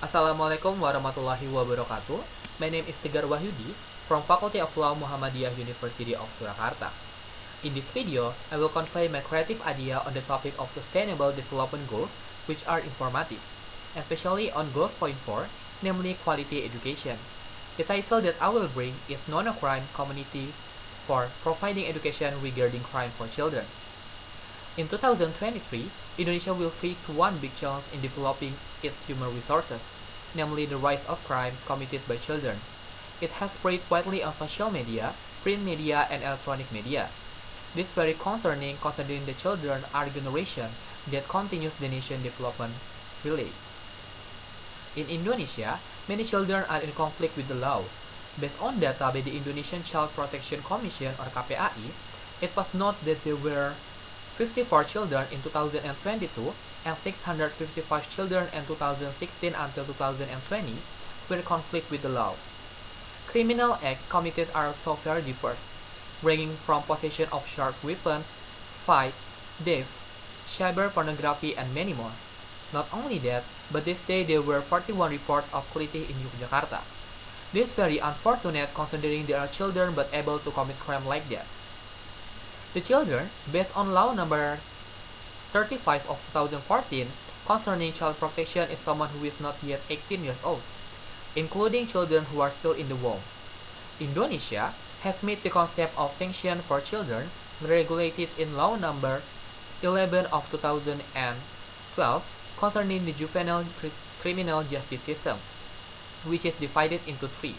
Assalamualaikum warahmatullahi wabarakatuh. My name is Tegar Wahyudi from Faculty of Law Muhammadiyah University of Surakarta. In this video, I will convey my creative idea on the topic of sustainable development goals, which are informative, especially on goal point 4, namely quality education. The title that I will bring is Non-Crime Community for Providing Education Regarding Crime for Children. In 2023, Indonesia will face one big challenge in developing its human resources, namely the rise of crimes committed by children. It has spread widely on social media, print media, and electronic media. This is very concerning considering the children are a generation that continues the nation development relay. In Indonesia, many children are in conflict with the law. Based on data by the Indonesian Child Protection Commission or KPAI, it was noted that there were 54 children in 2022 and 655 children in 2016 until 2020 were in conflict with the law. Criminal acts committed are also very diverse, ranging from possession of sharp weapons, fight, theft, cyber pornography, and many more. Not only that, but this day there were 41 reports of killing in Yogyakarta. This is very unfortunate considering there are children but able to commit crime like that. The children, based on Law Number 35 of 2014 concerning child protection, is someone who is not yet 18 years old, including children who are still in the womb. Indonesia has made the concept of sanction for children regulated in Law Number 11 of 2012 concerning the juvenile criminal justice system, which is divided into three: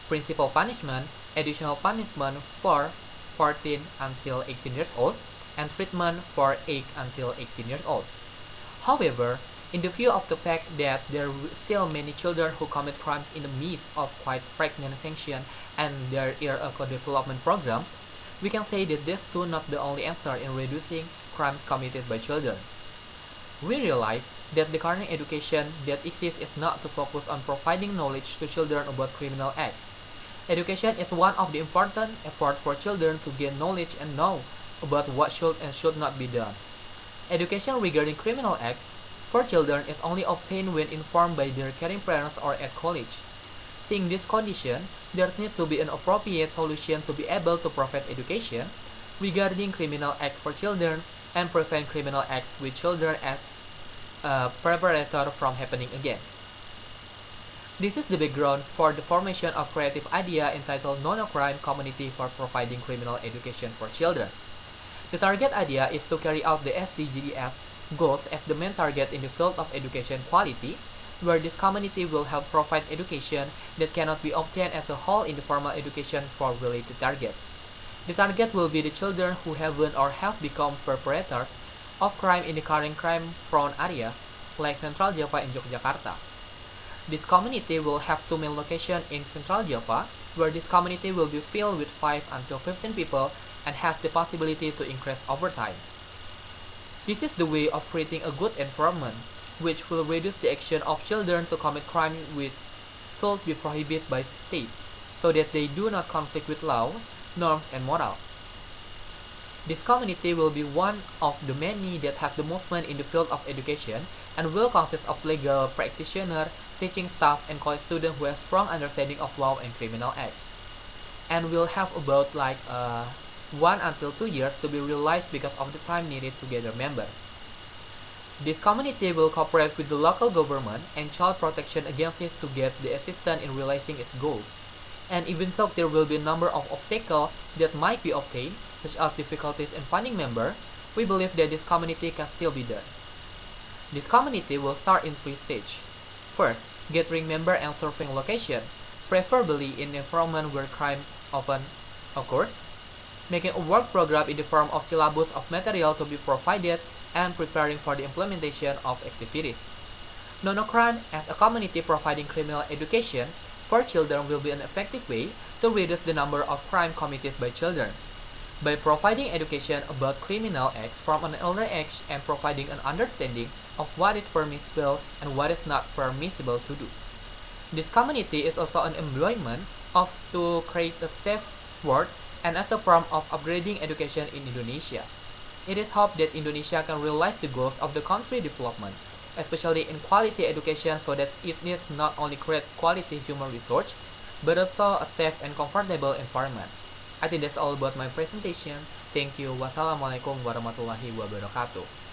principal punishment, additional punishment for 14 until 18 years old, and treatment for 8 until 18 years old. However, in the view of the fact that there are still many children who commit crimes in the midst of quite pregnant sanction and there are co-development programs, we can say that this is not the only answer in reducing crimes committed by children. We realize that the current education that exists is not to focus on providing knowledge to children about criminal acts. Education is one of the important efforts for children to gain knowledge and know about what should and should not be done. Education regarding criminal acts for children is only obtained when informed by their caring parents or at college. Seeing this condition, there needs to be an appropriate solution to be able to provide education regarding criminal acts for children and prevent criminal acts with children as a preparator from happening again. This is the background for the formation of creative idea entitled Non-Crime Community for Providing Criminal Education for Children. The target idea is to carry out the Sdgs goals as the main target in the field of education quality, where this community will help provide education that cannot be obtained as a whole in the formal education for related target. The target will be the children who haven't or have become perpetrators of crime in the current crime-prone areas like Central Java and Yogyakarta. This community will have two main locations in Central Java, where this community will be filled with 5 until 15 people and has the possibility to increase over time. This is the way of creating a good environment, which will reduce the action of children to commit crime which should be prohibited by the state, so that they do not conflict with law, norms, and moral. This community will be one of the many that has the movement in the field of education and will consist of legal practitioners, teaching staff, and college students who have strong understanding of law and criminal acts. And will have about 1 until 2 years to be realized because of the time needed to gather members. This community will cooperate with the local government and child protection agencies to get the assistance in realizing its goals. And even though there will be a number of obstacles that might be obtained, such as difficulties in finding members, we believe that this community can still be done. This community will start in 3 stages. First, gathering members and serving location, preferably in an environment where crime often occurs, making a work program in the form of syllabus of material to be provided, and preparing for the implementation of activities. Non-crime as a community providing criminal education for children will be an effective way to reduce the number of crimes committed by children. By providing education about criminal acts from an early age and providing an understanding of what is permissible and what is not permissible to do. This community is also an employment to create a safe world and as a form of upgrading education in Indonesia. It is hoped that Indonesia can realize the goals of the country development especially in quality education, so that it needs not only create quality human resource, but also a safe and comfortable environment. I think that's all about my presentation. Thank you. Wassalamualaikum warahmatullahi wabarakatuh.